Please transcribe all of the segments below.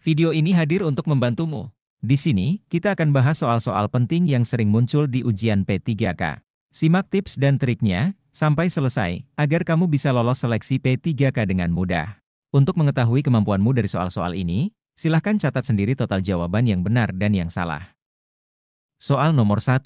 Video ini hadir untuk membantumu. Di sini, kita akan bahas soal-soal penting yang sering muncul di ujian P3K. Simak tips dan triknya sampai selesai, agar kamu bisa lolos seleksi P3K dengan mudah. Untuk mengetahui kemampuanmu dari soal-soal ini, silahkan catat sendiri total jawaban yang benar dan yang salah. Soal nomor 1.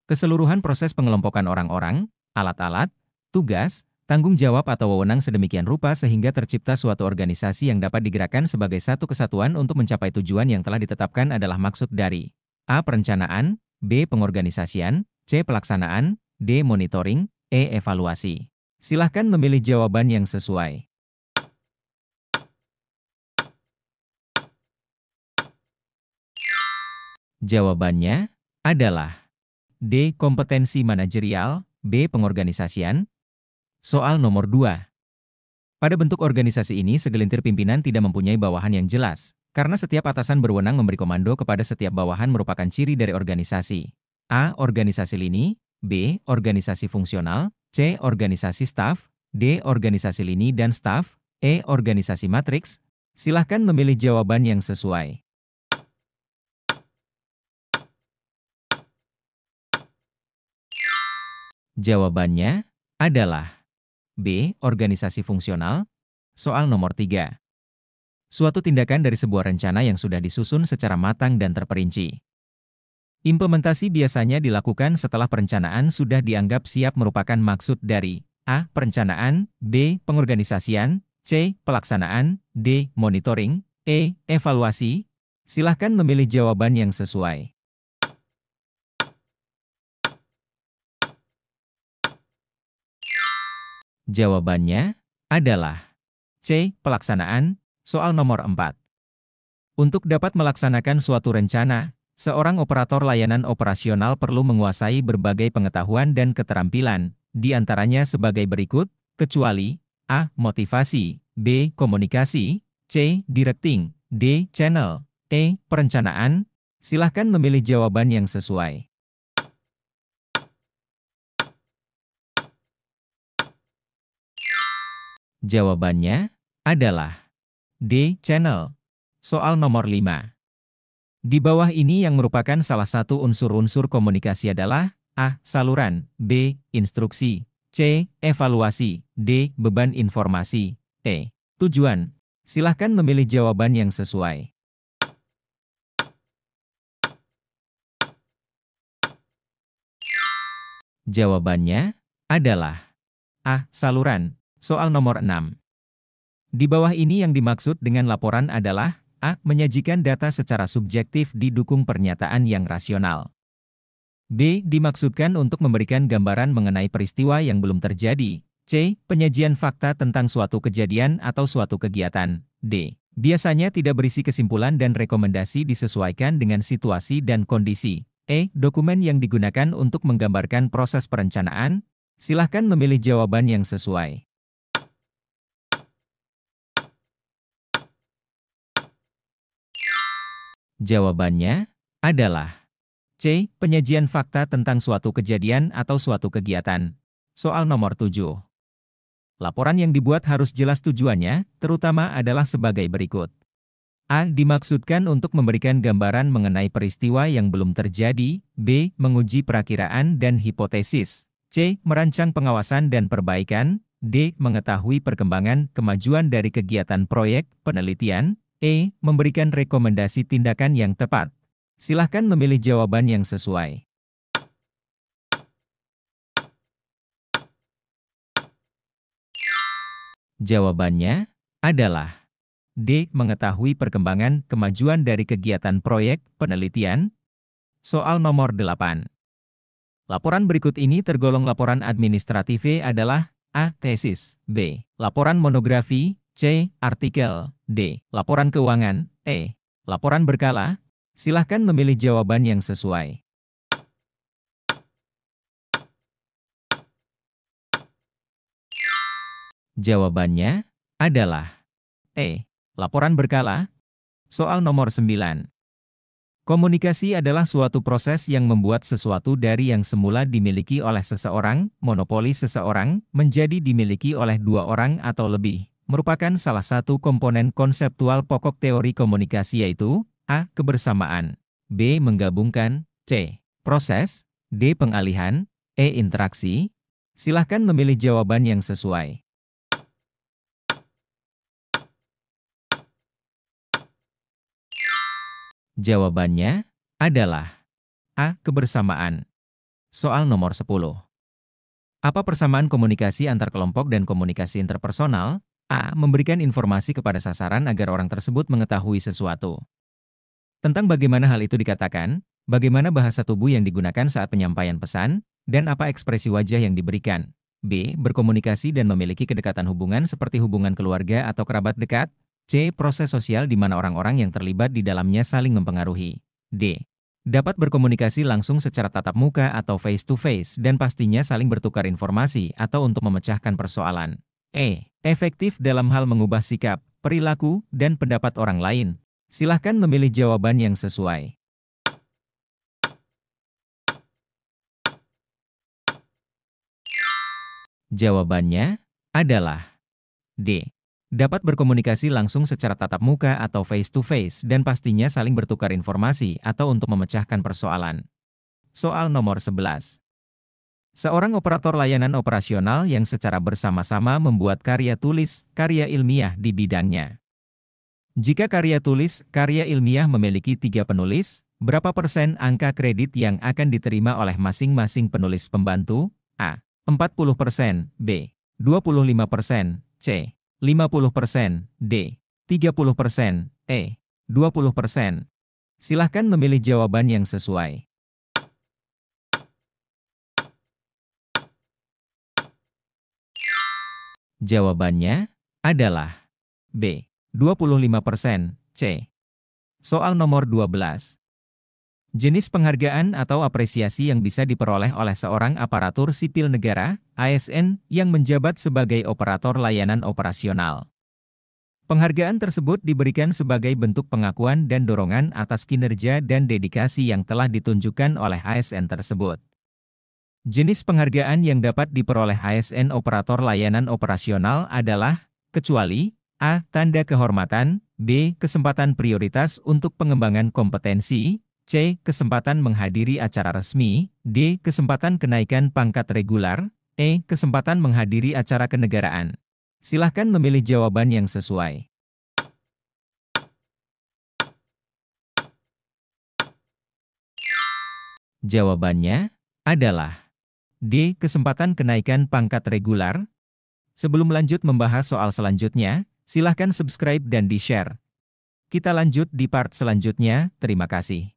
Keseluruhan proses pengelompokan orang-orang, alat-alat, tugas, tanggung jawab atau wewenang sedemikian rupa sehingga tercipta suatu organisasi yang dapat digerakkan sebagai satu kesatuan untuk mencapai tujuan yang telah ditetapkan adalah maksud dari A. Perencanaan, B. Pengorganisasian, C. Pelaksanaan, D. Monitoring, E. Evaluasi. Silahkan memilih jawaban yang sesuai. Jawabannya adalah D. Kompetensi manajerial, B. Pengorganisasian. Soal nomor 2. Pada bentuk organisasi ini segelintir pimpinan tidak mempunyai bawahan yang jelas, karena setiap atasan berwenang memberi komando kepada setiap bawahan merupakan ciri dari organisasi. A. Organisasi lini, B. Organisasi fungsional, C. Organisasi staf, D. Organisasi lini dan staf, E. Organisasi matriks. Silahkan memilih jawaban yang sesuai. Jawabannya adalah B. Organisasi fungsional. Soal nomor 3. Suatu tindakan dari sebuah rencana yang sudah disusun secara matang dan terperinci. Implementasi biasanya dilakukan setelah perencanaan sudah dianggap siap merupakan maksud dari A. Perencanaan, B. Pengorganisasian, C. Pelaksanaan, D. Monitoring, E. Evaluasi. Silahkan memilih jawaban yang sesuai. Jawabannya adalah C. Pelaksanaan. Soal nomor 4. Untuk dapat melaksanakan suatu rencana, seorang operator layanan operasional perlu menguasai berbagai pengetahuan dan keterampilan, di antaranya sebagai berikut, kecuali A. Motivasi, B. Komunikasi, C. Directing, D. Channel, E. Perencanaan. Silahkan memilih jawaban yang sesuai. Jawabannya adalah D. Channel. Soal nomor 5. Di bawah ini yang merupakan salah satu unsur-unsur komunikasi adalah A. Saluran, B. Instruksi, C. Evaluasi, D. Beban informasi, E. Tujuan. Silahkan memilih jawaban yang sesuai. Jawabannya adalah A. Saluran. Soal nomor 6. Di bawah ini yang dimaksud dengan laporan adalah A. Menyajikan data secara subjektif didukung pernyataan yang rasional. B. Dimaksudkan untuk memberikan gambaran mengenai peristiwa yang belum terjadi. C. Penyajian fakta tentang suatu kejadian atau suatu kegiatan. D. Biasanya tidak berisi kesimpulan dan rekomendasi disesuaikan dengan situasi dan kondisi. E. Dokumen yang digunakan untuk menggambarkan proses perencanaan. Silahkan memilih jawaban yang sesuai. Jawabannya adalah C. Penyajian fakta tentang suatu kejadian atau suatu kegiatan. Soal nomor 7. Laporan yang dibuat harus jelas tujuannya, terutama adalah sebagai berikut. A. Dimaksudkan untuk memberikan gambaran mengenai peristiwa yang belum terjadi. B. Menguji perakiraan dan hipotesis. C. Merancang pengawasan dan perbaikan. D. Mengetahui perkembangan kemajuan dari kegiatan proyek penelitian. E. Memberikan rekomendasi tindakan yang tepat. Silahkan memilih jawaban yang sesuai. Jawabannya adalah D. Mengetahui perkembangan kemajuan dari kegiatan proyek penelitian. Soal nomor 8. Laporan berikut ini tergolong laporan administratif adalah A. Tesis, B. Laporan monografi, C. Artikel, D. Laporan keuangan, E. Laporan berkala. Silahkan memilih jawaban yang sesuai. Jawabannya adalah E. Laporan berkala. Soal nomor 9. Komunikasi adalah suatu proses yang membuat sesuatu dari yang semula dimiliki oleh seseorang, monopoli seseorang, menjadi dimiliki oleh dua orang atau lebih. merupakan salah satu komponen konseptual pokok teori komunikasi yaitu A. Kebersamaan, B. Menggabungkan, C. Proses, D. Pengalihan, E. Interaksi. Silahkan memilih jawaban yang sesuai. Jawabannya adalah A. Kebersamaan. Soal nomor 10. Apa persamaan komunikasi antar kelompok dan komunikasi interpersonal? A. Memberikan informasi kepada sasaran agar orang tersebut mengetahui sesuatu. Tentang bagaimana hal itu dikatakan, bagaimana bahasa tubuh yang digunakan saat penyampaian pesan, dan apa ekspresi wajah yang diberikan. B. Berkomunikasi dan memiliki kedekatan hubungan seperti hubungan keluarga atau kerabat dekat. C. Proses sosial di mana orang-orang yang terlibat di dalamnya saling mempengaruhi. D. Dapat berkomunikasi langsung secara tatap muka atau face-to-face dan pastinya saling bertukar informasi atau untuk memecahkan persoalan. E. Efektif dalam hal mengubah sikap, perilaku, dan pendapat orang lain. Silahkan memilih jawaban yang sesuai. Jawabannya adalah D. Dapat berkomunikasi langsung secara tatap muka atau face-to-face dan pastinya saling bertukar informasi atau untuk memecahkan persoalan. Soal nomor 11. Seorang operator layanan operasional yang secara bersama-sama membuat karya tulis, karya ilmiah di bidangnya. Jika karya tulis, karya ilmiah memiliki 3 penulis, berapa persen angka kredit yang akan diterima oleh masing-masing penulis pembantu? A. 40%, B. 25%, C. 50%, D. 30%, E. 20%. Silahkan memilih jawaban yang sesuai. Jawabannya adalah B. 25%, C. Soal nomor 12. Jenis penghargaan atau apresiasi yang bisa diperoleh oleh seorang aparatur sipil negara, ASN, yang menjabat sebagai operator layanan operasional. Penghargaan tersebut diberikan sebagai bentuk pengakuan dan dorongan atas kinerja dan dedikasi yang telah ditunjukkan oleh ASN tersebut. Jenis penghargaan yang dapat diperoleh ASN operator layanan operasional adalah, kecuali A. Tanda kehormatan, B. Kesempatan prioritas untuk pengembangan kompetensi, C. Kesempatan menghadiri acara resmi, D. Kesempatan kenaikan pangkat regular, E. Kesempatan menghadiri acara kenegaraan. Silahkan memilih jawaban yang sesuai. Jawabannya adalah D. Kesempatan kenaikan pangkat regular. Sebelum lanjut membahas soal selanjutnya, silahkan subscribe dan di-share. Kita lanjut di part selanjutnya, terima kasih.